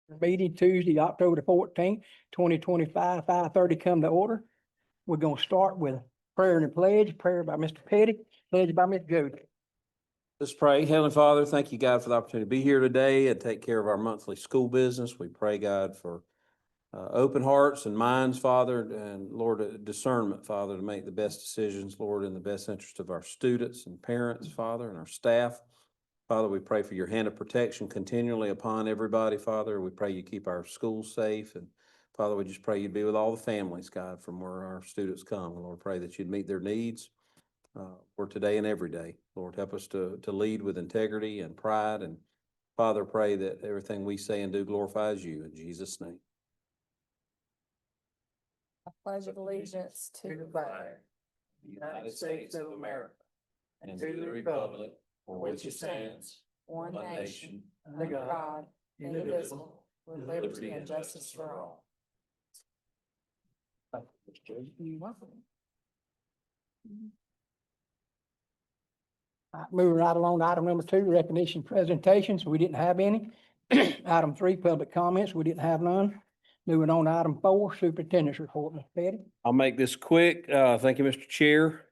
Meeting Tuesday, October the 14th, 2025, 5:30 come to order. We're gonna start with prayer and a pledge, prayer by Mr. Petty, pledge by Ms. Jody. Let's pray. Heavenly Father, thank you, God, for the opportunity to be here today and take care of our monthly school business. We pray, God, for open hearts and minds, Father, and Lord, discernment, Father, to make the best decisions, Lord, in the best interest of our students and parents, Father, and our staff. Father, we pray for your hand of protection continually upon everybody, Father. We pray you keep our schools safe. And Father, we just pray you'd be with all the families, God, from where our students come. And Lord, pray that you'd meet their needs for today and every day. Lord, help us to lead with integrity and pride. And Father, pray that everything we say and do glorifies you. In Jesus' name. I pledge allegiance to the flag, United States of America, and to the republic for which it stands, one nation, under God, indivisible, with liberty and justice for all. You're welcome. Moving right along to item number 2, recognition presentations. We didn't have any. Item 3, public comments. We didn't have none. Moving on to item 4, superintendent's report. Mr. Petty. I'll make this quick. Thank you, Mr. Chair.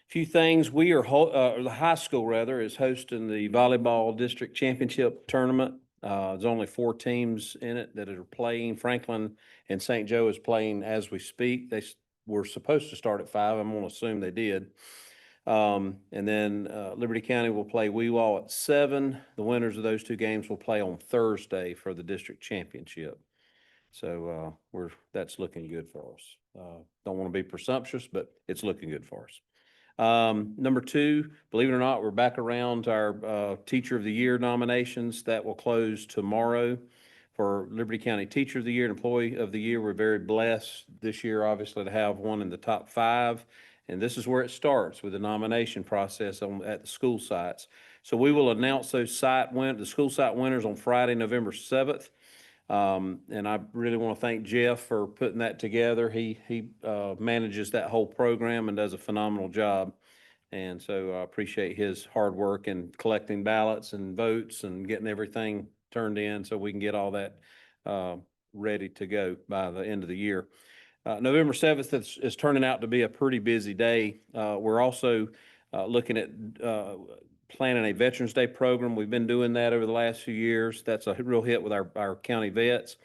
Few things. We are, the high school rather, is hosting the volleyball district championship tournament. There's only 4 teams in it that are playing. Franklin and St. Joe is playing as we speak. They were supposed to start at 5. I'm going to assume they did. And then Liberty County will play Weewall at 7. The winners of those 2 games will play on Thursday for the district championship. So that's looking good for us. Don't want to be presumptuous, but it's looking good for us. Number 2, believe it or not, we're back around our Teacher of the Year nominations. That will close tomorrow for Liberty County Teacher of the Year and Employee of the Year. We're very blessed this year, obviously, to have one in the top 5. And this is where it starts with the nomination process at the school sites. So we will announce those the school site winners on Friday, November 7th. And I really want to thank Jeff for putting that together. He manages that whole program and does a phenomenal job. And so I appreciate his hard work in collecting ballots and votes and getting everything turned in so we can get all that ready to go by the end of the year. November 7th is turning out to be a pretty busy day. We're also looking at planning a Veterans Day program. We've been doing that over the last few years. That's a real hit with our county vets,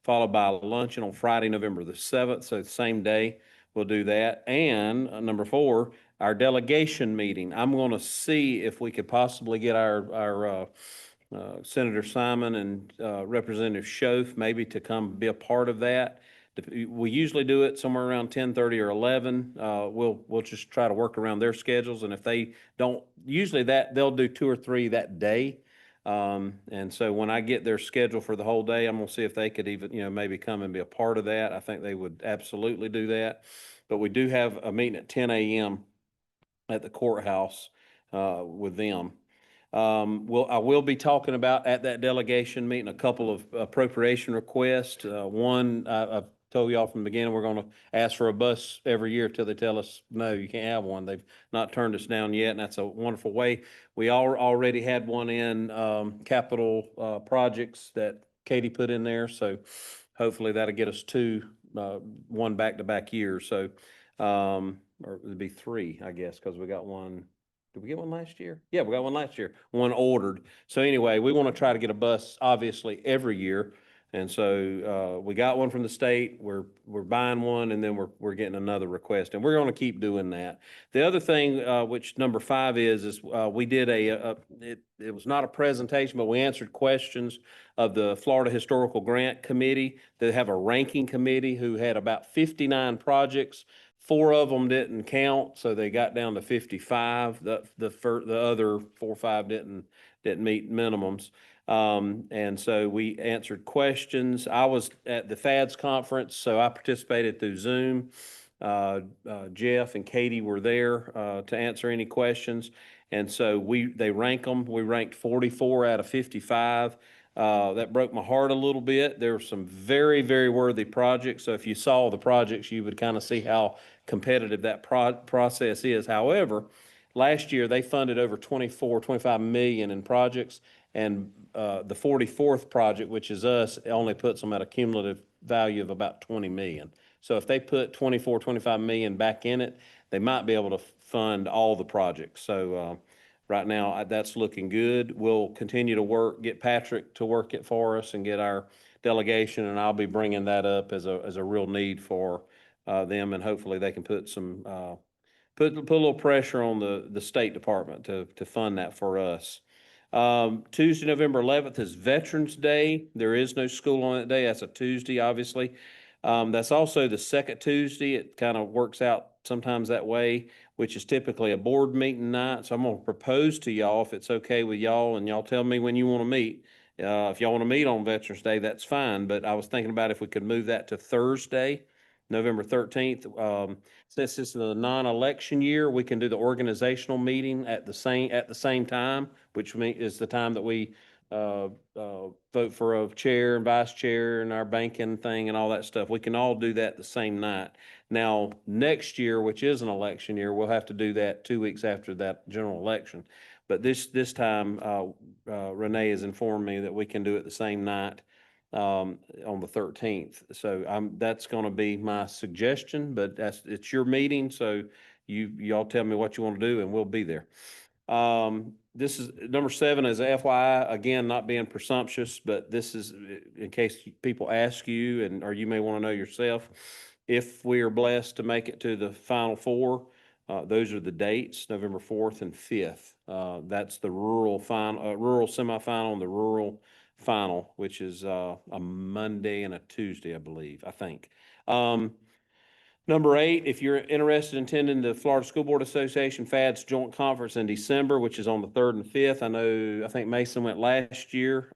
followed by a luncheon on Friday, November the 7th. So the same day we'll do that. And number 4, our delegation meeting. I'm going to see if we could possibly get our Senator Simon and Representative Schoaf maybe to come be a part of that. We usually do it somewhere around 10:30 or 11. We'll just try to work around their schedules, and if they don't, usually they'll do 2 or 3 that day. And so when I get their schedule for the whole day, I'm gonna see if they could even, maybe come and be a part of that. I think they would absolutely do that. But we do have a meeting at 10 a.m. at the courthouse with them. I will be talking about at that delegation meeting a couple of appropriation requests. One, I've told y'all from the beginning, we're going to ask for a bus every year till they tell us, no, you can't have one. They've not turned us down yet, and that's a wonderful way. We already had one in capital projects that Katie put in there, so hopefully that'll get us 2, 1 back-to-back year. So, or it'd be 3, I guess, because we got one. Did we get one last year? Yeah, we got one last year, one ordered. So anyway, we want to try to get a bus, obviously, every year. And so we got one from the state. We're buying one, and then we're getting another request, and we're going to keep doing that. The other thing, which number 5 is we did it was not a presentation, but we answered questions of the Florida Historical Grant Committee. They have a ranking committee who had about 59 projects. 4 of them didn't count, so they got down to 55. The other 4 or 5 didn't meet minimums. And so we answered questions. I was at the FADS conference, so I participated through Zoom. Jeff and Katie were there to answer any questions. And so they rank them. We ranked 44 out of 55. That broke my heart a little bit. There were some very, very worthy projects. So if you saw the projects, you would kind of see how competitive that process is. However, last year, they funded over 25 million in projects. And the 44th project, which is us, only puts them at a cumulative value of about 20 million. So if they put 25 million back in it, they might be able to fund all the projects. So right now, that's looking good. We'll continue to work, get Patrick to work it for us and get our delegation, and I'll be bringing that up as a real need for them, and hopefully they can put some put a little pressure on the State Department to fund that for us. Tuesday, November 11th is Veterans Day. There is no school on that day. That's a Tuesday, obviously. That's also the second Tuesday. It kind of works out sometimes that way, which is typically a board meeting night. So I'm going to propose to y'all, if it's okay with y'all, and y'all tell me when you want to meet. If y'all want to meet on Veterans Day, that's fine. But I was thinking about if we could move that to Thursday, November 13th. Since this is a non-election year, we can do the organizational meeting at the same time, which is the time that we vote for a chair and vice chair and our banking thing and all that stuff. We can all do that the same night. Now, next year, which is an election year, we'll have to do that 2 weeks after that general election. But this time, Renee has informed me that we can do it the same night on the 13th. So that's going to be my suggestion, but it's your meeting. So y'all tell me what you want to do and we'll be there. This is number 7 is FYI, again, not being presumptuous, but this is in case people ask you or you may want to know yourself. If we are blessed to make it to the Final Four, those are the dates, November 4th and 5th. That's the rural semifinal and the rural final, which is a Monday and a Tuesday, I think. Number 8, if you're interested in attending the Florida School Board Association FADS Joint Conference in December, which is on the 3rd and 5th. I think Mason went last year.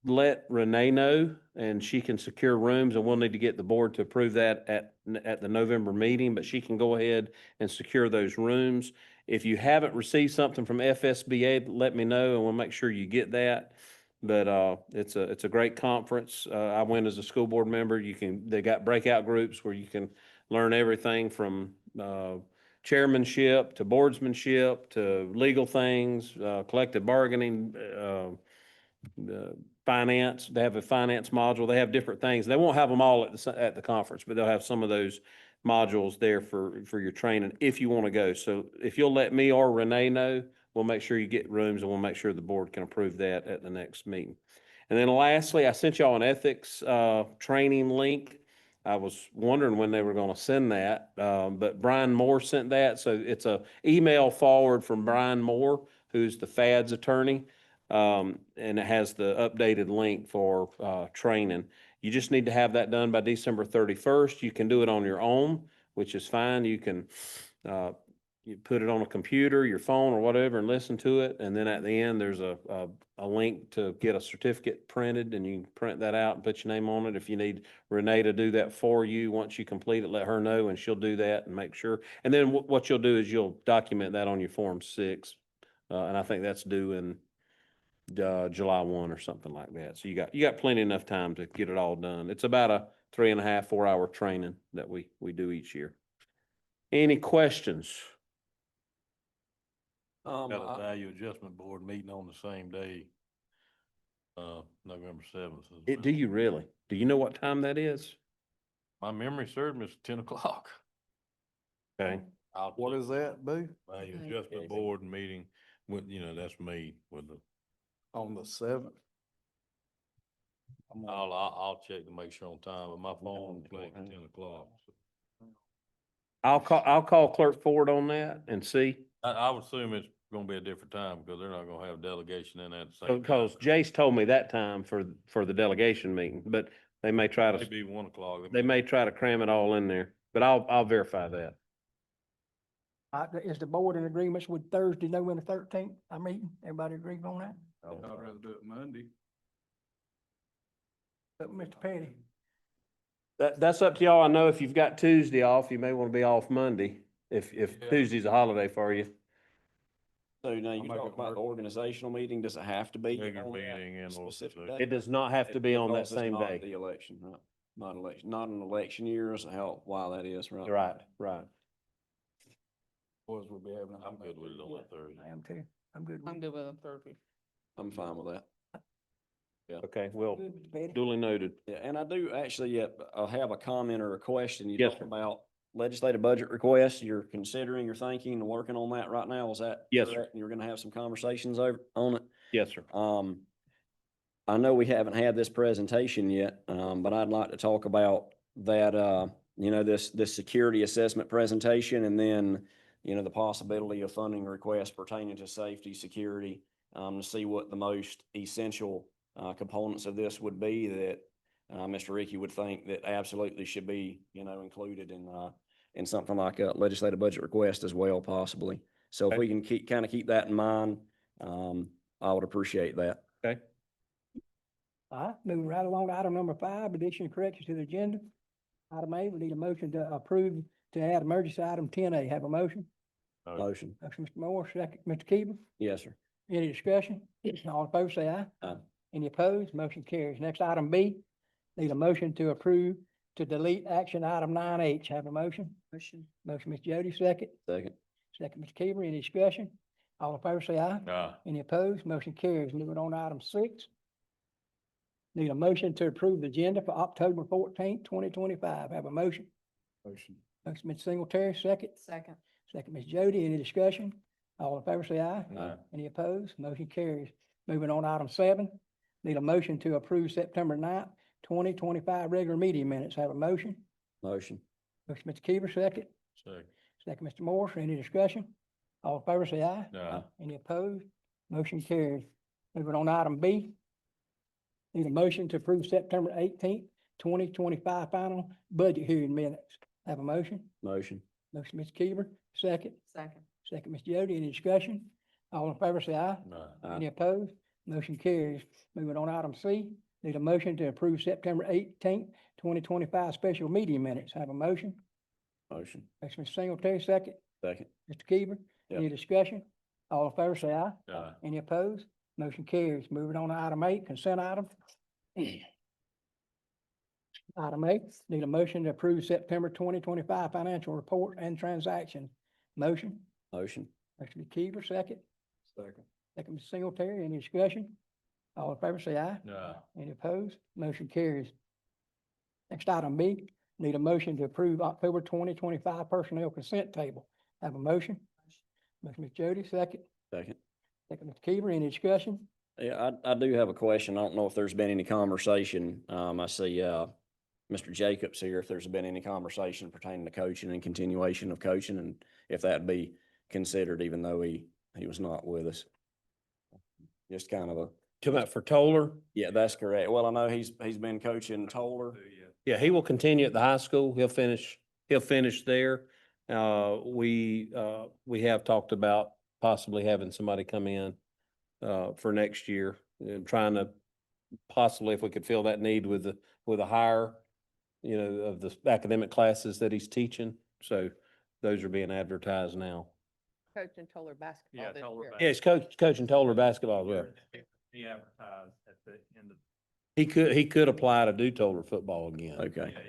Let Renee know, and she can secure rooms, and we'll need to get the board to approve that at the November meeting, but she can go ahead and secure those rooms. If you haven't received something from FSBA, let me know, and we'll make sure you get that. But it's a great conference. I went as a school board member. They got breakout groups where you can learn everything from chairmanship to boardsmanship to legal things, collective bargaining, finance. They have a finance module. They have different things. They won't have them all at the conference, but they'll have some of those modules there for your training if you want to go. So if you'll let me or Renee know, we'll make sure you get rooms, and we'll make sure the board can approve that at the next meeting. And then lastly, I sent y'all an ethics training link. I was wondering when they were going to send that, but Brian Moore sent that. So it's a email forward from Brian Moore, who's the FADS attorney, and it has the updated link for training. You just need to have that done by December 31st. You can do it on your own, which is fine. You can you put it on a computer, your phone, or whatever, and listen to it. And then at the end, there's a link to get a certificate printed, and you can print that out and put your name on it. If you need Renee to do that for you, once you complete it, let her know, and she'll do that and make sure. And then what you'll do is you'll document that on your Form 6, and I think that's due in July 1 or something like that. So you got plenty enough time to get it all done. It's about a 3.5, 4-hour training that we do each year. Any questions? Got a value adjustment board meeting on the same day, November 7th. Do you really? Do you know what time that is? My memory serves me, it's 10 o'clock. Okay. What is that, Boo? Value adjustment board meeting with, that's me with the. On the 7th? I'll check to make sure on time, but my phone blank at 10 o'clock. So. I'll call Clerk Ford on that and see. I would assume it's gonna be a different time because they're not gonna have a delegation in at the same time. Because Jace told me that time for the delegation meeting, but they may try to. Maybe 1 o'clock. They may try to cram it all in there, but I'll verify that. Is the board in agreement with Thursday, November 13th, our meeting? Everybody agree on that? I'd rather do it Monday. Mr. Petty? That's up to y'all. I know if you've got Tuesday off, you may want to be off Monday if Yeah. Tuesday's a holiday for you. So now you I'll make talk it about work. the organizational meeting, does it have to be Regular on that meeting and specific organization. day? It does not have to be on that Because it's same not day. The election, right? Not election, not an election year is why that is, right? Right, right. Boys will be having. I'm good with it on that Thursday. I am too. I'm good. with I'm it. good with a Thursday. I'm fine with that. Okay, well, Good, Mr. Petty. duly noted. Yeah, and I do actually, have a comment or a question. You Yes, talked sir. about legislative budget requests. You're considering, you're thinking, and working on that right now. Is that Yes, sir. correct? And you're gonna have some conversations over, on it? Yes, sir. I know we haven't had this presentation yet, but I'd like to talk about that, this security assessment presentation and then, the possibility of funding requests pertaining to safety, security, to see what the most essential, components of this would be that, Mr. Ricky would think that absolutely should be, included in something like a legislative budget request as well, possibly. So if Okay. we can keep that in mind, I would appreciate that. Okay. All right, moving right along to item number 5, addition and corrections to the agenda. Item A, we need a motion to approve to add emergency item 10A. Have a motion? Motion. Motion, Mr. Moore, second, Mr. Keeble. Yes, sir. Any discussion? All in favor, say aye. Aye. Any opposed? Motion carries. Next, item B, need a motion to approve to delete action item 9H. Have a motion? Motion. Motion, Ms. Jody, second. Second. Second, Mr. Keeble. Any discussion? All in favor, say aye. Aye. Any opposed? Motion carries. Moving on to item 6. Need a motion to approve the agenda for October 14th, 2025. Have a motion? Motion. Motion, Mr. Singletary, second. Second. Second, Ms. Jody. Any discussion? All in favor, say aye. Aye. Any opposed? Motion carries. Moving on to item 7. Need a motion to approve September 9th, 2025 regular meeting minutes. Have a motion? Motion. Motion, Mr. Keever, second. Second. Second, Mr. Morris. Any discussion? All in favor, say aye. Aye. Any opposed? Motion carries. Moving on to item B. Need a motion to approve September 18th, 2025 final budget hearing minutes. Have a motion? Motion. Motion, Mr. Keever, second. Second. Second, Ms. Jody. Any discussion? All in favor, say aye. Aye. Any opposed? Motion carries. Moving on to item C. Need a motion to approve September 18th, 2025 special meeting minutes. Have a motion? Motion. Motion, Mr. Singletary, second. Second. Mr. Keever. Any discussion? All in favor, say aye. Aye. Any opposed? Motion carries. Moving on to item 8, consent item. Item 8, need a motion to approve September 2025 financial report and transaction. Motion? Motion. Motion, Mr. Keever, second. Second. Second, Mr. Singletary. Any discussion? All in favor, say aye. Aye. Any opposed? Motion carries. Next, item B, need a motion to approve October 2025 personnel consent table. Have a motion? Motion, Ms. Jody, second. Second. Second, Mr. Keever. Any discussion? Yeah, I do have a question. I don't know if there's been any conversation. I see, Mr. Jacobs here, if there's been any conversation pertaining to coaching and continuation of coaching and if that'd be considered even though he was not with us. Just kind of a, Come out for Toller. yeah, that's correct. Well, I know he's been coaching Toller. Yeah, he will continue at the high school. He'll finish there. We have talked about possibly having somebody come in for next year and trying to possibly, if we could fill that need with a hire, of the academic classes that he's teaching. So those are being advertised now. Coaching Toller basketball. Yeah, this Toller year. Yeah, he's coaching Toller basketball as well. He advertised at the end of. He could apply to do Toller football again. Okay. Yeah.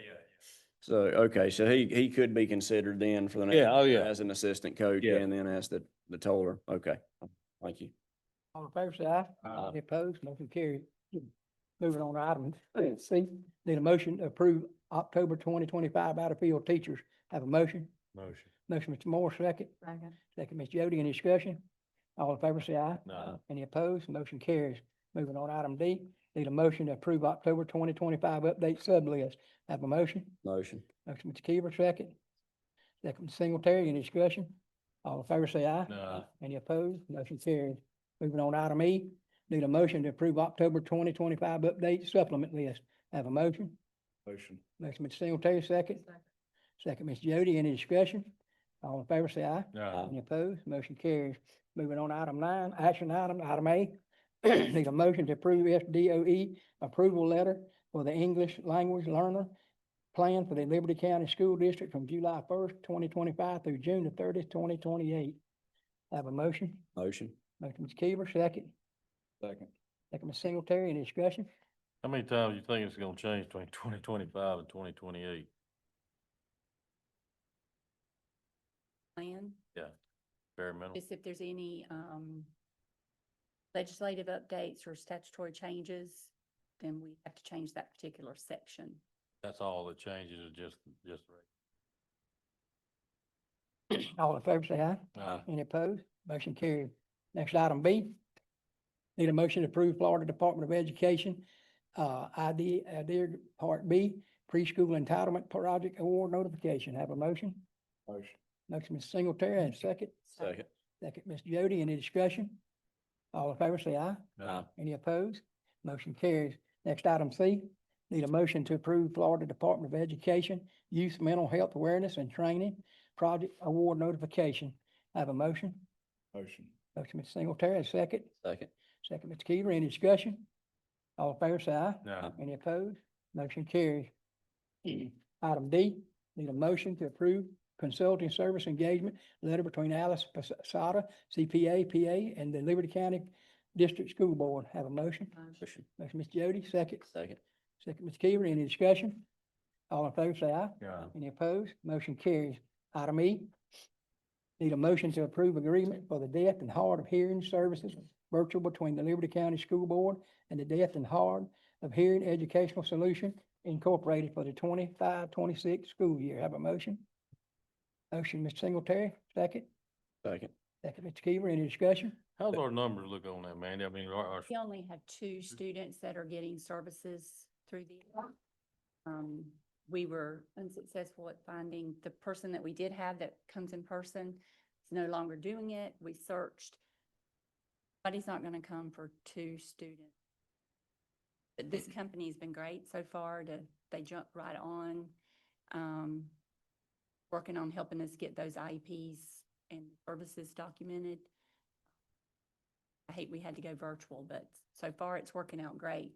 So, so he could be considered then for the next. Yeah, oh, yeah. As an assistant coach Yeah. and then as the Toller. Okay. Thank you. All in favor, say aye. Aye. Any opposed? Motion carried. Moving on to item C, need a motion to approve October 2025 out of field teachers. Have a motion? Motion. Motion, Mr. Moore, second. Second. Second, Ms. Jody. Any discussion? All in favor, say aye. Aye. Any opposed? Motion carries. Moving on to item D, need a motion to approve October 2025 update sub list. Have a motion? Motion. Motion, Mr. Keever, second. Second, Mr. Singletary. Any discussion? All in favor, say aye. Aye. Any opposed? Motion carries. Moving on to item E, need a motion to approve October 2025 update supplement list. Have a motion? Motion. Motion, Mr. Singletary, second. Second. Second, Ms. Jody. Any discussion? All in favor, say aye. Aye. Any opposed? Motion carries. Moving on to item 9, action item A. Need a motion to approve SDOE approval letter for the English language learner plan for the Liberty County School District from July 1st, 2025 through June the 30th, 2028. Have a motion? Motion. Motion, Mr. Keever, second. Second. Second, Ms. Singletary. Any discussion? How many times you think it's gonna change between 2025 and 2028? Plan. Yeah. Experimental. Just if there's any, legislative updates or statutory changes, then we have to change that particular section. That's all the changes are just. All in favor, say aye. Aye. Any opposed? Motion carried. Next item B. Need a motion to approve Florida Department of Education, idea Part B, preschool entitlement project award notification. Have a motion? Motion. Motion, Mr. Singletary, and second. Second. Second, Ms. Jody. Any discussion? All in favor, say aye. Aye. Any opposed? Motion carries. Next item C. Need a motion to approve Florida Department of Education Youth Mental Health Awareness and Training Project Award Notification. Have a motion? Motion. Motion, Mr. Singletary, and second. Second. Second, Mr. Keever. Any discussion? All in favor, say aye. Aye. Any opposed? Motion carries. Item D, need a motion to approve consulting service engagement letter between Alice Posada, CPA, PA, and the Liberty County District School Board. Have a motion? Motion. Motion, Ms. Jody, second. Second. Second, Mr. Keever. Any discussion? All in favor, say aye. Aye. Any opposed? Motion carries. Item E, need a motion to approve agreement for the deaf and hard of hearing services virtual between the Liberty County School Board and the Deaf and Hard of Hearing Educational Solution Incorporated for the 25-26 school year. Have a motion? Motion, Mr. Singletary, second. Second. Second, Mr. Keever. Any discussion? How's our numbers look on that, Mandy? I mean, We only have 2 students that are getting services through the, we were unsuccessful at finding the person that we did have that comes in person is no longer doing it. We searched. Nobody's not gonna come for 2 students. But this company's been great so far they jumped right on, working on helping us get those IEPs and services documented. I hate we had to go virtual, but so far it's working out great.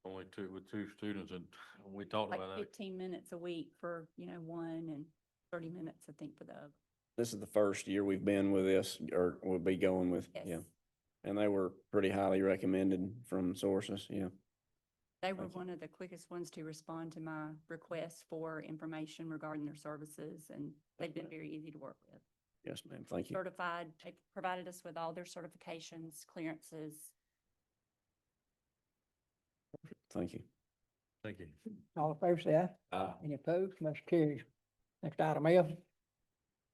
only 2 with 2 students, and we talked Like about that. 15 minutes a week for, one and 30 minutes, I think, for the other. This is the first year we've been with this, or we'll be going with, yeah. Yes. And they were pretty highly recommended from sources, yeah. They were Thank you. one of the quickest ones to respond to my request for information regarding their services, and they've been very easy to work with. Yes, ma'am. Thank you. Certified, they provided us with all their certifications, clearances. Thank you. Thank you. All in favor, say aye. Aye. Any opposed? Motion carries. Next item F.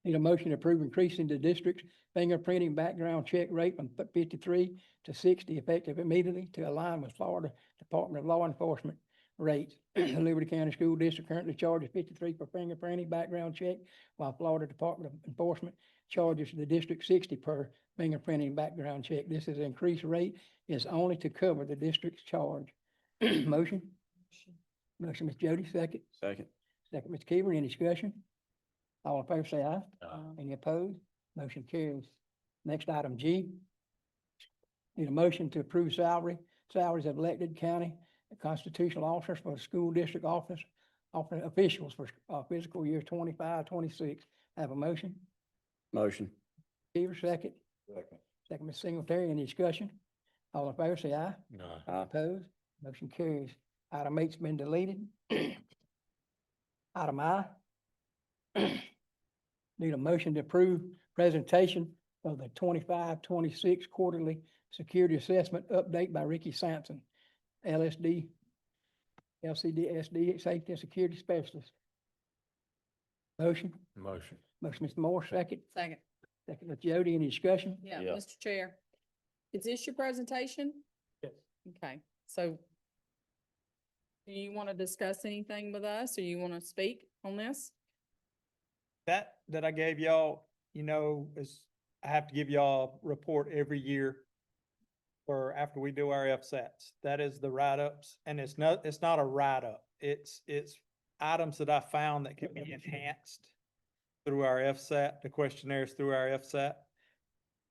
Need a motion to approve increasing the district's fingerprinting background check rate from 53 to 60 effective immediately to align with Florida Department of Law Enforcement rates. The Liberty County School District currently charges 53 for fingerprinting background check, while Florida Department of Enforcement charges the district 60 per fingerprinting background check. This is an increased rate is only to cover the district's charge. Motion? Motion, Ms. Jody, second. Second. Second, Mr. Keever. Any discussion? All in favor, say aye. Aye. Any opposed? Motion carries. Next item G. Need a motion to approve salaries of elected county constitutional officers for school district office officials for fiscal year 25-26. Have a motion? Motion. Keever, second. Second. Second, Ms. Singletary. Any discussion? All in favor, say aye. Aye. Aye. Opposed? Motion carries. Item H's been deleted. Item I. Need a motion to approve presentation of the 25-26 quarterly security assessment update by Ricky Sampson, LCSD, Safety and Security Specialist. Motion, Motion. motion, Mr. Moore, second. Second. Second, Ms. Jody. Any discussion? Yeah, Yeah. Mr. Chair. Is this your presentation? Yes. Okay, so do you want to discuss anything with us or you want to speak on this? That I gave y'all, is I have to give y'all a report every year for after we do our FSATs. That is the write-ups, and it's not a write-up. It's items that I found that can be enhanced through our FSAT, the questionnaires through our FSAT.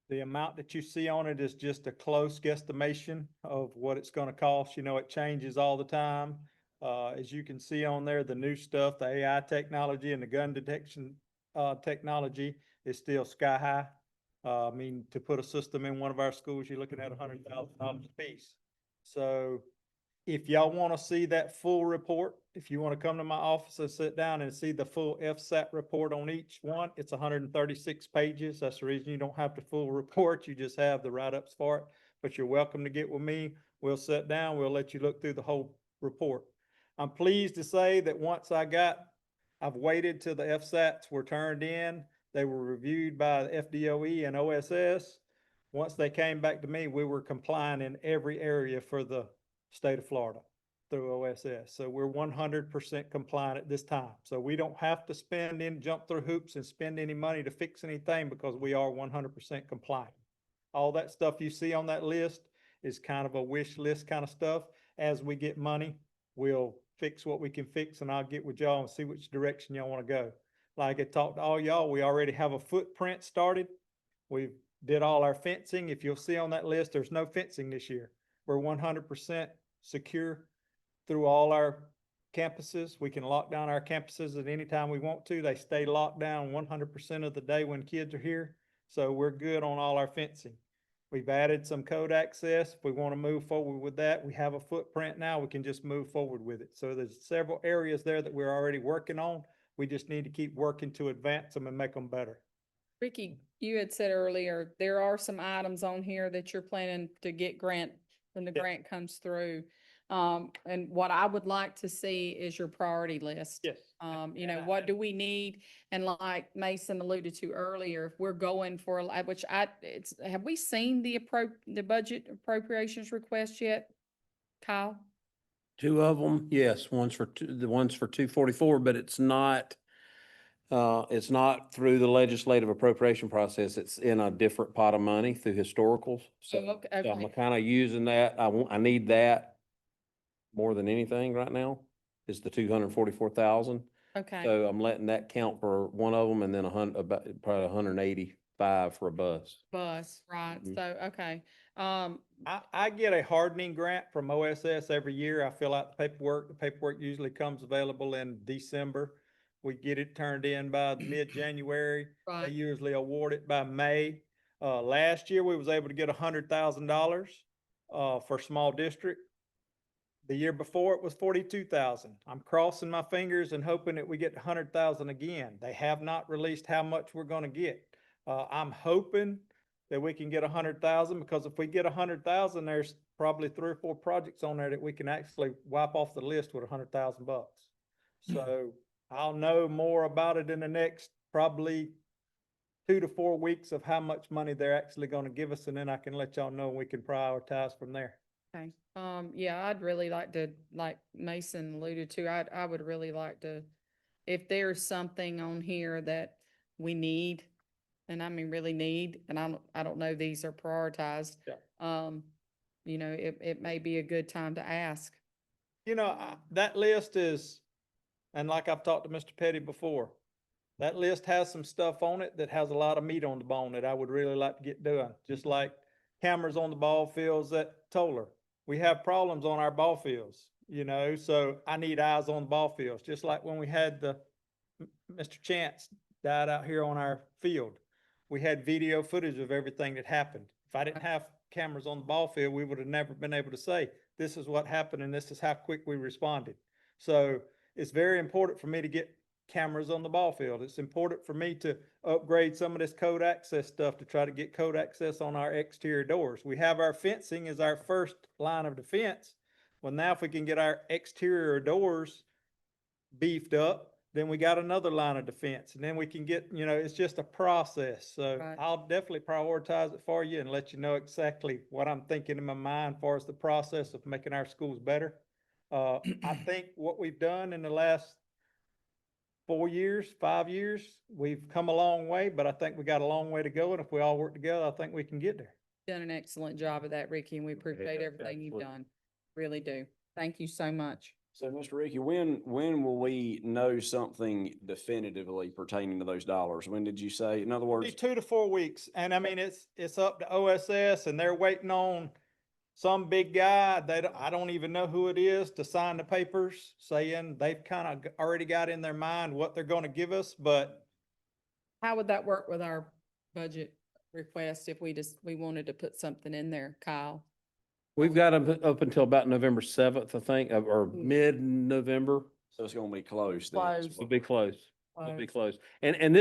The amount that you see on it is just a close guesstimation of what it's gonna cost. It changes all the time. As you can see on there, the new stuff, the AI technology and the gun detection technology is still sky high. To put a system in one of our schools, you're looking at $100,000 a piece. So If y'all want to see that full report, if you want to come to my office and sit down and see the full FSAT report on each one, it's 136 pages. That's the reason you don't have the full report. You just have the write-ups for it. But you're welcome to get with me. We'll sit down. We'll let you look through the whole report. I'm pleased to say that once I've waited till the FSATs were turned in. They were reviewed by the FDOE and OSS. Once they came back to me, we were complying in every area for the state of Florida through OSS. So we're 100% compliant at this time. So we don't have to jump through hoops and spend any money to fix anything because we are 100% compliant. All that stuff you see on that list is kind of a wish list kind of stuff. As we get money, we'll fix what we can fix, and I'll get with y'all and see which direction y'all want to go. Like I talked to all y'all, we already have a footprint started. We did all our fencing. If you'll see on that list, there's no fencing this year. We're 100% secure through all our campuses. We can lock down our campuses at any time we want to. They stay locked down 100% of the day when kids are here. So we're good on all our fencing. We've added some code access. If we want to move forward with that, we have a footprint now. We can just move forward with it. So there's several areas there that we're already working on. We just need to keep working to advance them and make them better. Ricky, you had said earlier, there are some items on here that you're planning to get grant when the Yeah. grant comes through. And what I would like to see is your priority list. Yes. You know, what do we need? And like Mason alluded to earlier, if we're going for, have we seen the budget appropriations request yet? Kyle? Two of them, yes, the one's for 244, but it's not through the legislative appropriation process. It's in a different pot of money through historicals. So Oh, okay, so I'm okay. kind of using that. I need that more than anything right now is the 244,000. Okay, So I'm letting that count for one of them and then probably 185 for a bus. bus, right, Mhm. so, okay. I get a hardening grant from OSS every year. I fill out the paperwork. The paperwork usually comes available in December. We get it turned in by mid-January. They Right. usually award it by May. Last year, we was able to get $100,000 for small district. The year before, it was 42,000. I'm crossing my fingers and hoping that we get 100,000 again. They have not released how much we're gonna get. I'm hoping that we can get 100,000, because if we get 100,000, there's probably 3 or 4 projects on there that we can actually wipe off the list with $100,000. So I'll know more about it in the next probably 2 to 4 weeks of how much money they're actually gonna give us, and then I can let y'all know and we can prioritize from there. Okay, yeah, I'd really like to, like Mason alluded to, I would really like to, if there's something on here that we need, and I mean really need, and I don't know these are prioritized. Yeah. You know, it may be a good time to ask. You know, that list is, and like I've talked to Mr. Petty before, that list has some stuff on it that has a lot of meat on the bone that I would really like to get done. Just like cameras on the ball fields at Toller. We have problems on our ball fields, you know, so I need eyes on the ball fields. Just like when we had Mr. Chance died out here on our field. We had video footage of everything that happened. If I didn't have cameras on the ball field, we would have never been able to say, this is what happened and this is how quick we responded. So it's very important for me to get cameras on the ball field. It's important for me to upgrade some of this code access stuff to try to get code access on our exterior doors. We have our fencing as our first line of defense. Well, now if we can get our exterior doors beefed up, then we got another line of defense, and then we can get, you know, it's just a process. So Right. I'll definitely prioritize it for you and let you know exactly what I'm thinking in my mind as far as the process of making our schools better. I think what we've done in the last 4 years, 5 years, we've come a long way, but I think we got a long way to go. And if we all work together, I think we can get there. Done an excellent job of that, Ricky, and we appreciate everything you've absolutely. done. Really do. Thank you so much. So, Mr. Ricky, when will we know something definitively pertaining to those dollars? When did you say, in other Be words? 2 to 4 weeks. And I mean, it's up to OSS and they're waiting on some big guy. I don't even know who it is to sign the papers saying they've kind of already got in their mind what they're going to give us, but How would that work with our budget request if we wanted to put something in there, Kyle? We've got them up until about November 7th, I think, or mid-November. So it's gonna be close then. Close. We'll be close. We'll be close. And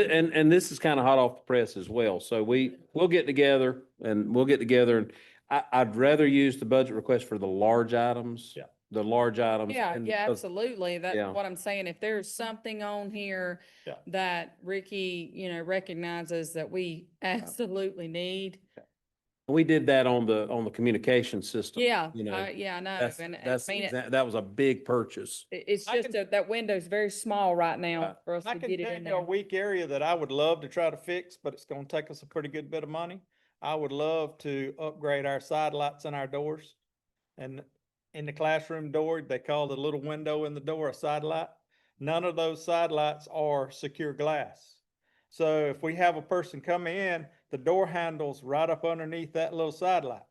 this is kind of hot off the press as well. So we'll get together and I'd rather use the budget request for the large items. Yeah. The large items. Yeah, and yeah, those- absolutely. Yeah. That's what I'm saying. If there's something on here Yeah. that Ricky, recognizes that we absolutely need. We did that on the communication system. Yeah, You know, yeah, I know. That's, And I that's, mean, that was a big purchase. it's I just can- that window's very small right now for us I to can get it tell in you a there. weak area that I would love to try to fix, but it's gonna take us a pretty good bit of money. I would love to upgrade our side lights in our doors. And in the classroom door, they call the little window in the door a side light. None of those side lights are secure glass. So if we have a person come in, the door handle's right up underneath that little side light.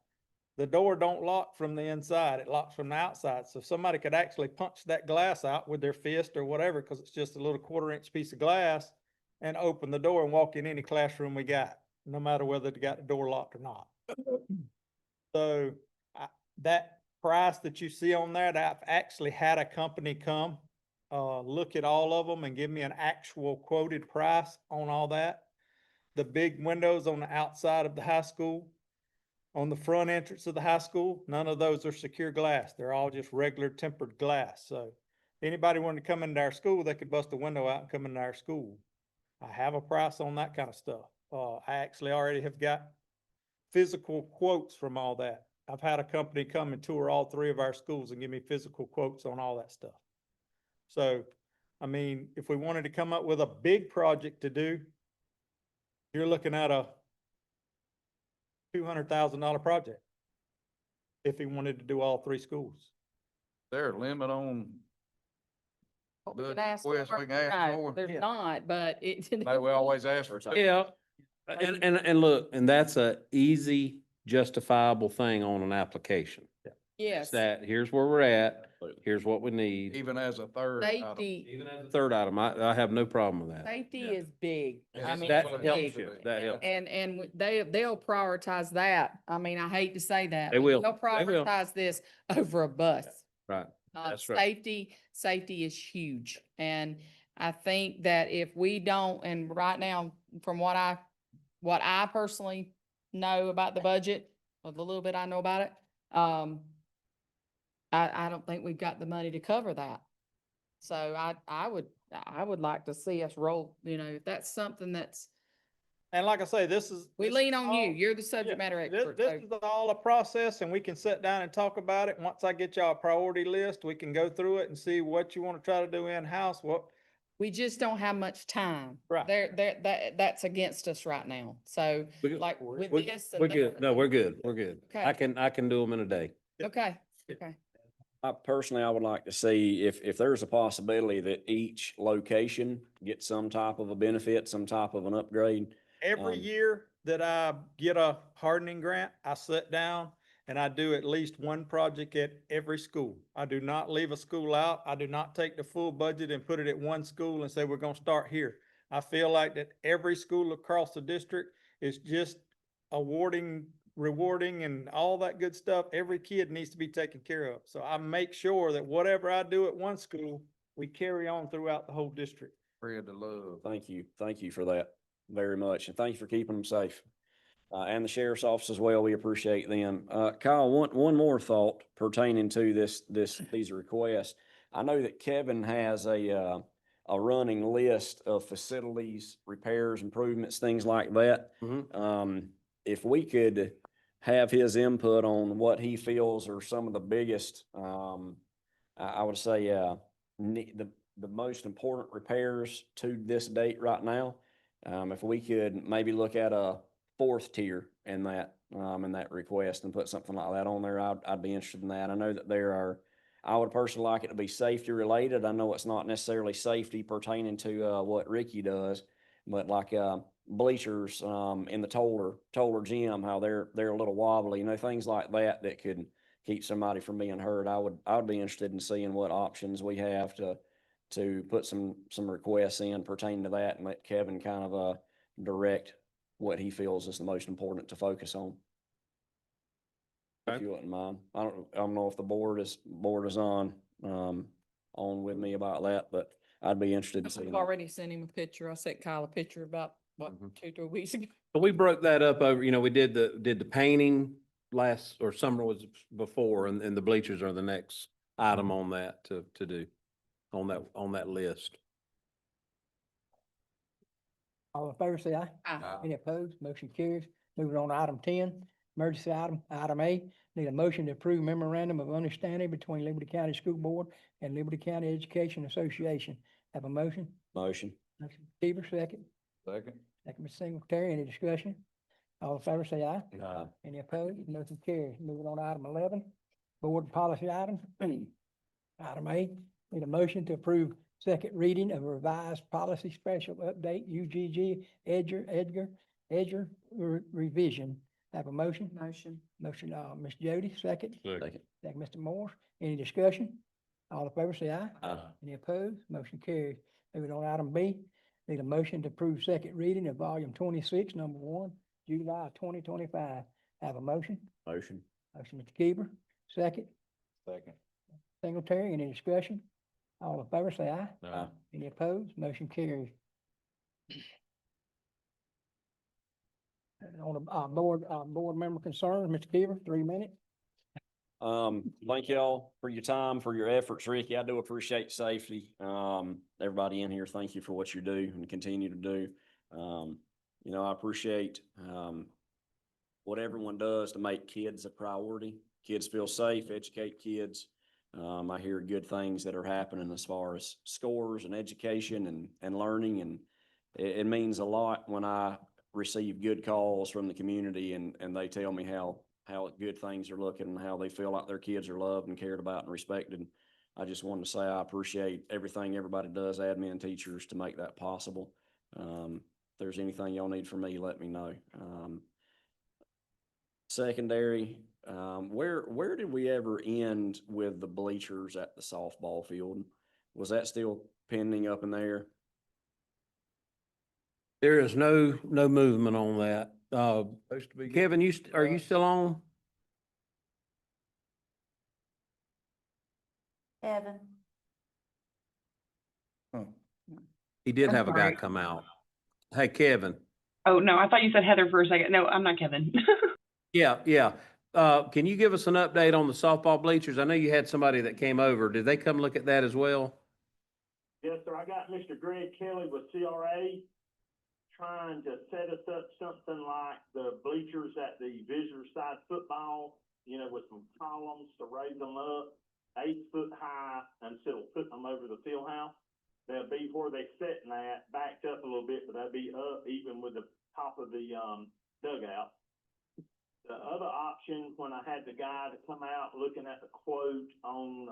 The door don't lock from the inside, it locks from the outside. So somebody could actually punch that glass out with their fist or whatever, because it's just a little 1/4 inch piece of glass, and open the door and walk in any classroom we got, no matter whether they got the door locked or not. So that price that you see on there, that I've actually had a company come, look at all of them and give me an actual quoted price on all that. The big windows on the outside of the high school, on the front entrance of the high school, none of those are secure glass. They're all just regular tempered glass. So anybody wanted to come into our school, they could bust a window out and come into our school. I have a price on that kind of stuff. I actually already have got physical quotes from all that. I've had a company come and tour all 3 of our schools and give me physical quotes on all that stuff. So, I mean, if we wanted to come up with a big project to do, you're looking at a $200,000 project. If he wanted to do all 3 schools. There a limit on, What we the could ask request for, we can ask no, for? There's Yeah. not, but it. like we always ask for? Yeah. And look, and that's a easy justifiable thing on an application. It's Yes, that, here's where we're at, here's what we need. Even as a third item. safety, Even as a third item, I have no problem with that. safety Yeah. is big. Yeah, I mean, That it's helps big. you, that helps. And they'll prioritize that. I mean, I hate to say that. They but will. They'll They will. prioritize this over a bus. Right. That's right. Safety is huge. And I think that if we don't, and right now, from what I personally know about the budget, or the little bit I know about it, I don't think we've got the money to cover that. So I would like to see us roll, if that's something that's, And like I say, this we is lean on you. all- You're the subject yeah, matter this- expert. This is all a process and we can sit down and talk about it. Once I get y'all a priority list, we can go through it and see what you want to try to do in-house, what, We just don't have much time. Right. That's against us right now. So We- like with we- this. and We're that- good. No, we're good. We're good. Okay. I can do them in a day. Okay, okay. I would like to see if there's a possibility that each location gets some type of a benefit, some type of an upgrade. every Um, year that I get a hardening grant, I sit down and I do at least one project at every school. I do not leave a school out. I do not take the full budget and put it at one school and say, we're gonna start here. I feel like that every school across the district is just rewarding and all that good stuff. Every kid needs to be taken care of. So I make sure that whatever I do at one school, we carry on throughout the whole district. Spread the love. Thank you for that very much, and thank you for keeping them safe. And the sheriff's office as well, we appreciate them. Kyle, one more thought pertaining to these requests. I know that Kevin has a running list of facilities, repairs, improvements, things like that. If we could have his input on what he feels are some of the biggest, I would say, the most important repairs to this date right now. If we could maybe look at a 4th tier in that request and put something like that on there, I'd be interested in that. I know that I would personally like it to be safety related. I know it's not necessarily safety pertaining to, what Ricky does, but like, bleachers, in the Toller gym, how they're a little wobbly, things like that could keep somebody from being hurt. I would be interested in seeing what options we have to put some requests in pertaining to that and let Kevin kind of, direct what he feels is the most important to focus on. if Okay. you wouldn't mind. I don't know if the board is on with me about that, but I'd be interested in seeing. I've that. already sent him a picture. I sent Kyle a picture about, what, Mhm. 2, 3 weeks ago. But we broke that up over, we did the painting last, or summer was before, and the bleachers are the next item on that to do, on that list. All in favor, say aye. Aye. Any opposed? Motion carries. Moving on to item 10, emergency item A. Need a motion to approve memorandum of understanding between Liberty County School Board and Liberty County Education Association. Have a motion? Motion. Motion, Seaver, second. Second. Second, Mr. Singletary. Any discussion? All in favor, say aye. Aye. Any opposed? Motion carries. Moving on to item 11, board policy items. Item A, need a motion to approve second reading of revised policy special update, UGG Edger revision. Have a motion? Motion. Motion, Ms. Jody, second. Second. Second, Mr. Morse. Any discussion? All in favor, say aye. Aye. Any opposed? Motion carries. Moving on to item B, need a motion to approve second reading of volume 26, number 1, July 2025. Have a motion? Motion. Motion, Mr. Keeper, second. Second. Singletary, any discussion? All in favor, say aye. Aye. Any opposed? Motion carries. And on the, board member concerns, Mr. Keeper, 3 minutes. Thank y'all for your time, for your efforts, Ricky. I do appreciate safety. Everybody in here, thank you for what you do and continue to do. I appreciate, what everyone does to make kids a priority. Kids feel safe, educate kids. I hear good things that are happening as far as scores and education and learning, and it means a lot when I receive good calls from the community and they tell me how good things are looking and how they feel like their kids are loved and cared about and respected. I just wanted to say I appreciate everything everybody does, admin, teachers, to make that possible. If there's anything y'all need from me, let me know. Secondary, where did we ever end with the bleachers at the softball field? Was that still pending up in there? There is no movement on that. Supposed to be. Kevin, are you still on? Evan. He did I'm have a guy sorry. come out. Hey, Kevin. Oh, no, I thought you said Heather for a second. No, I'm not Kevin. Yeah. Can you give us an update on the softball bleachers? I know you had somebody that came over. Did they come look at that as well? Yes, sir. I got Mr. Greg Kelly with CRA trying to set us up something like the bleachers at the visitor side football, with some columns to raise them up 8 foot high instead of putting them over the field house. They'll be where they sitting at, backed up a little bit, but they'll be up even with the top of the dugout. The other option, when I had the guy to come out looking at the quote on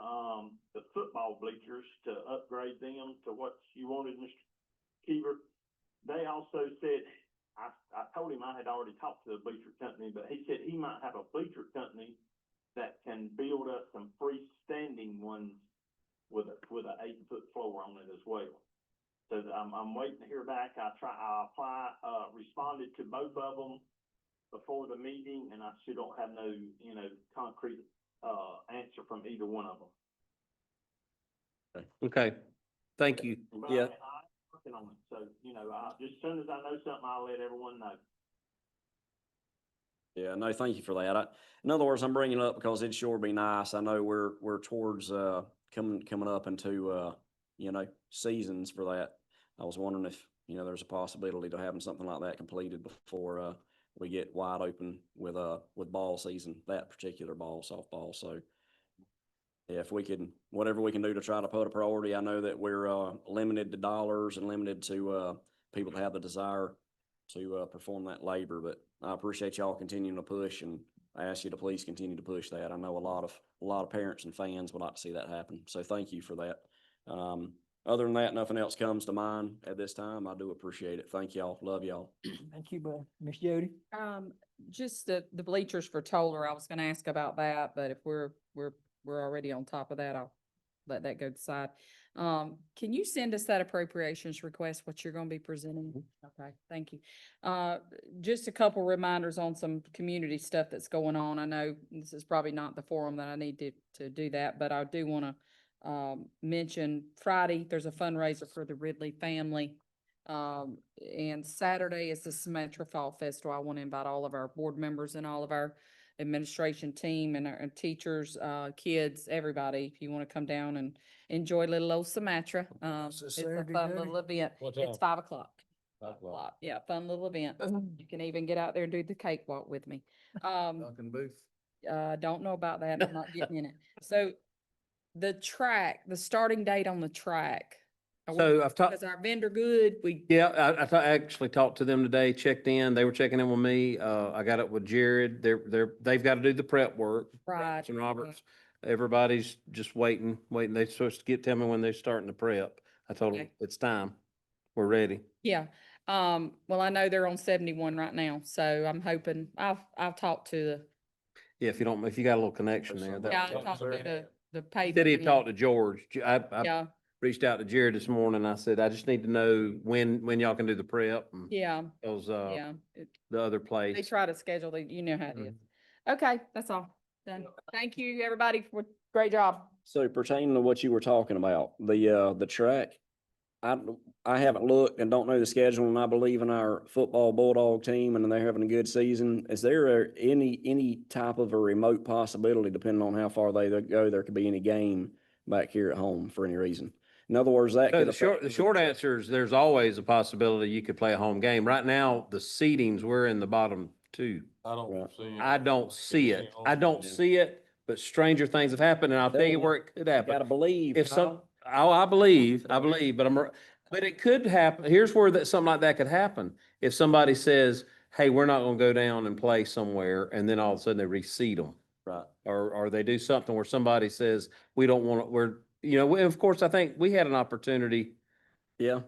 the football bleachers to upgrade them to what you wanted, Mr. Keever, they also said, I told him I had already talked to the bleacher company, but he said he might have a bleacher company that can build up some freestanding ones with a 8-foot floor on it as well. So I'm waiting to hear back. I responded to both of them before the meeting, and I still don't have no, concrete, answer from either one of them. Okay, thank you. But Yeah. I'm working on it, so, just as soon as I know something, I'll let everyone know. Yeah, no, thank you for that. In other words, I'm bringing it up because it'd sure be nice. I know we're towards, coming up into, seasons for that. I was wondering if, there's a possibility to having something like that completed before, we get wide open with ball season, that particular softball. So yeah, if we can, whatever we can do to try to put a priority. I know that we're, limited to dollars and limited to, people that have the desire to, perform that labor, but I appreciate y'all continuing to push, and I ask you to please continue to push that. I know a lot of parents and fans would like to see that happen. So thank you for that. Other than that, nothing else comes to mind at this time. I do appreciate it. Thank y'all. Love y'all. Thank you, bud. Miss Jody? Just the bleachers for Toller, I was gonna ask about that, but if we're already on top of that, I'll let that go to the side. Can you send us that appropriations request, what you're gonna be presenting? Okay, thank you. Just a couple reminders on some community stuff that's going on. I know this is probably not the forum that I need to do that, but I do wanna mention Friday, there's a fundraiser for the Ridley family. And Saturday is the Symetra Fall Festival. I want to invite all of our board members and all of our administration team and our teachers, kids, everybody, if you want to come down and enjoy little old Symetra. So It's a Saturday, fun Daddy? little event. What It's time? 5:00. 5:00. Yeah, fun little event. You can even get out there and do the cakewalk with me. Duncan Booth. Don't know about that. I'm not getting in it. So the track, the starting date on the track. So I've talked, Is our vendor good? yeah, I actually talked to them today, checked in. They were checking in with me. I got up with Jared. They've got to do the prep work. Right. And Roberts, everybody's just waiting. They're supposed to tell me when they're starting the prep. I told them Okay. it's time. We're ready. Yeah. Well, I know they're on 71 right now, so I'm hoping, I've talked to Yeah, if you got a little connection there. the, yeah, that- I've talked to the He pavement. said he had man. talked to George. I Yeah, reached out to Jared this morning. I said, I just need to know when y'all can do the prep and yeah, those, yeah. the other They place. try to schedule, you know how it Mm-hmm. is. Okay, that's all. Done. Thank you, everybody, for great job. So pertaining to what you were talking about, the track, I haven't looked and don't know the schedule, and I believe in our football Bulldog team and they're having a good season. Is there any type of a remote possibility, depending on how far they go, there could be any game back here at home for any reason? In other words, that So could the short answer is there's always a possibility you could play a home game. Right now, the seedings, we're in the bottom two. I don't Right. see. I don't see it. I don't see it, but stranger things have happened, and I'll tell you where it could happen. Gotta believe. If some, oh, I believe, but it could happen. Here's where something like that could happen. If somebody says, hey, we're not gonna go down and play somewhere, and then all of a sudden they reseed them. Right. Or they do something where somebody says, we don't want to, of course, I think we had an opportunity. Yeah,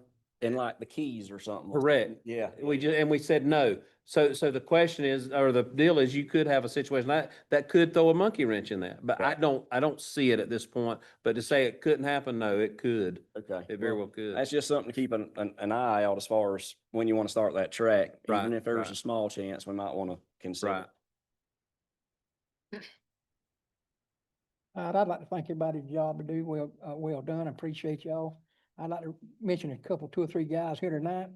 and like the keys or something. Correct. Yeah. We said no. So the question is, or the deal is, you could have a situation that could throw a monkey wrench in that, but I don't see it at this point. But to say it couldn't happen, no, it could. Okay. It very well could. That's just something to keep an eye out as far as when you want to start that track. Right, Even if there's right. a small chance, we might want to consider. Right. All right, I'd like to thank everybody's job to do well done. I appreciate y'all. I'd like to mention a couple, 2 or 3 guys here tonight.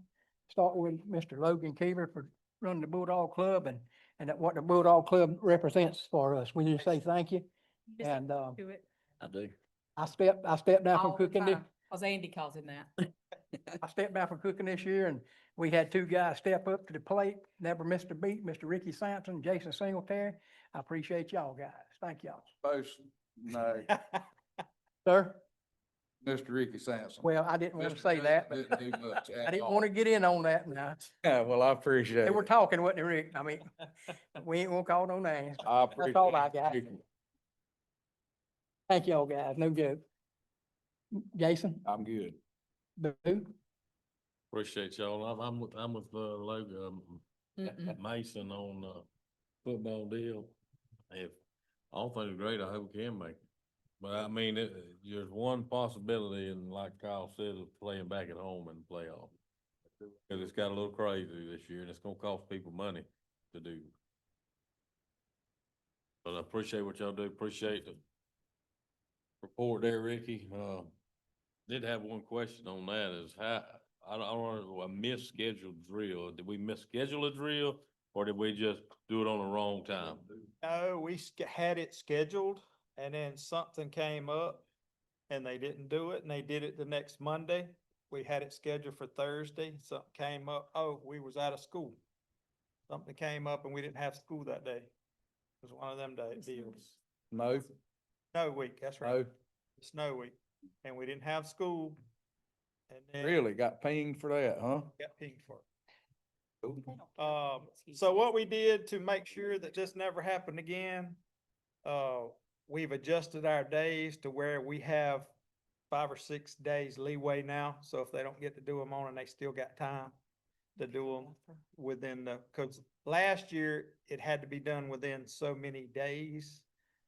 Start with Mr. Logan Keever for running the Bulldog Club and what the Bulldog Club represents for us. We just say thank you. And, Do it I do. I stepped down from all the cooking this. time, 'cause Andy calls him that. I stepped down from cooking this year and we had 2 guys step up to the plate, never missed a beat, Mr. Ricky Sampson, Jason Singletary. I appreciate y'all guys. Thank y'all. Post, no, Sir? Mr. Ricky Sampson. Well, I didn't want to Mr. say that, Didn't but do much I at didn't all. want to get in on that now. Yeah, well, I appreciate They were it. talking, wasn't they, Rick? I mean, we ain't gonna call no names. I That's all I appreciate got. it. Thank y'all guys, no joke. Jason? I'm good. Boo? Appreciate y'all. I'm with Logan, Mm-mm. Mason on, football deal. If all things are great, I hope we can make it. But I mean, there's one possibility, and like Kyle said, of playing back at home in the playoff. Cause it's got a little crazy this year and it's gonna cost people money to do. But I appreciate what y'all do. Appreciate the report there, Ricky. Did have one question on that is how, I don't know, a misscheduled drill. Did we misschedule a drill or did we just do it on the wrong time? No, we had it scheduled and then something came up and they didn't do it and they did it the next Monday. We had it scheduled for Thursday. Something came up. Oh, we was out of school. Something came up and we didn't have school that day. It was one of them deals. No, Snow week, that's right. no, Snow week. And we didn't have school. And then really got pinged for that, huh? got pinged for it. So what we did to make sure that this never happened again, we've adjusted our days to where we have 5 or 6 days leeway now. So if they don't get to do them on and they still got time to do them within cause last year it had to be done within so many days.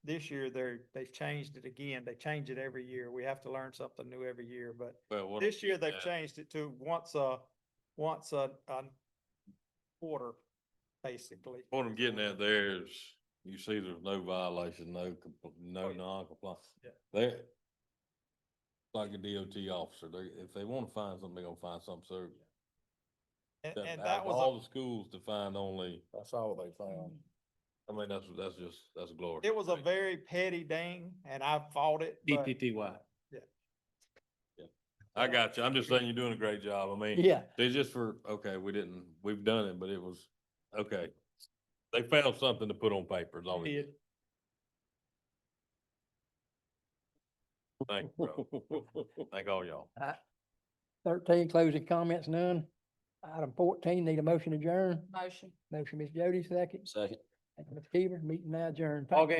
this year they've changed it again. They change it every year. We have to learn something new every year, but Well, what this year they've yeah. changed it to once a quarter, basically. What I'm getting at there is, you see there's no violation, no Oh, yeah. non-compliance. Yeah. They're like a DOT officer, if they wanna find something, they're gonna find something, so. And Out that of was all the schools to find only, That's all they found. I mean, that's glory. it was a very petty ding and I fought it, but DPTY. I got you. I'm just saying you're doing a great job. I mean, Yeah, they just okay, we've done it, but it was, okay. They found something to put on paper, is all they did. Thank you, bro. Thank all y'all. 13, closing comments, none. Item 14, need a motion to adjourn. Motion. Motion, Ms. Jody, second. Second. Thank you, Mr. Keever. Meeting now adjourned. Ball game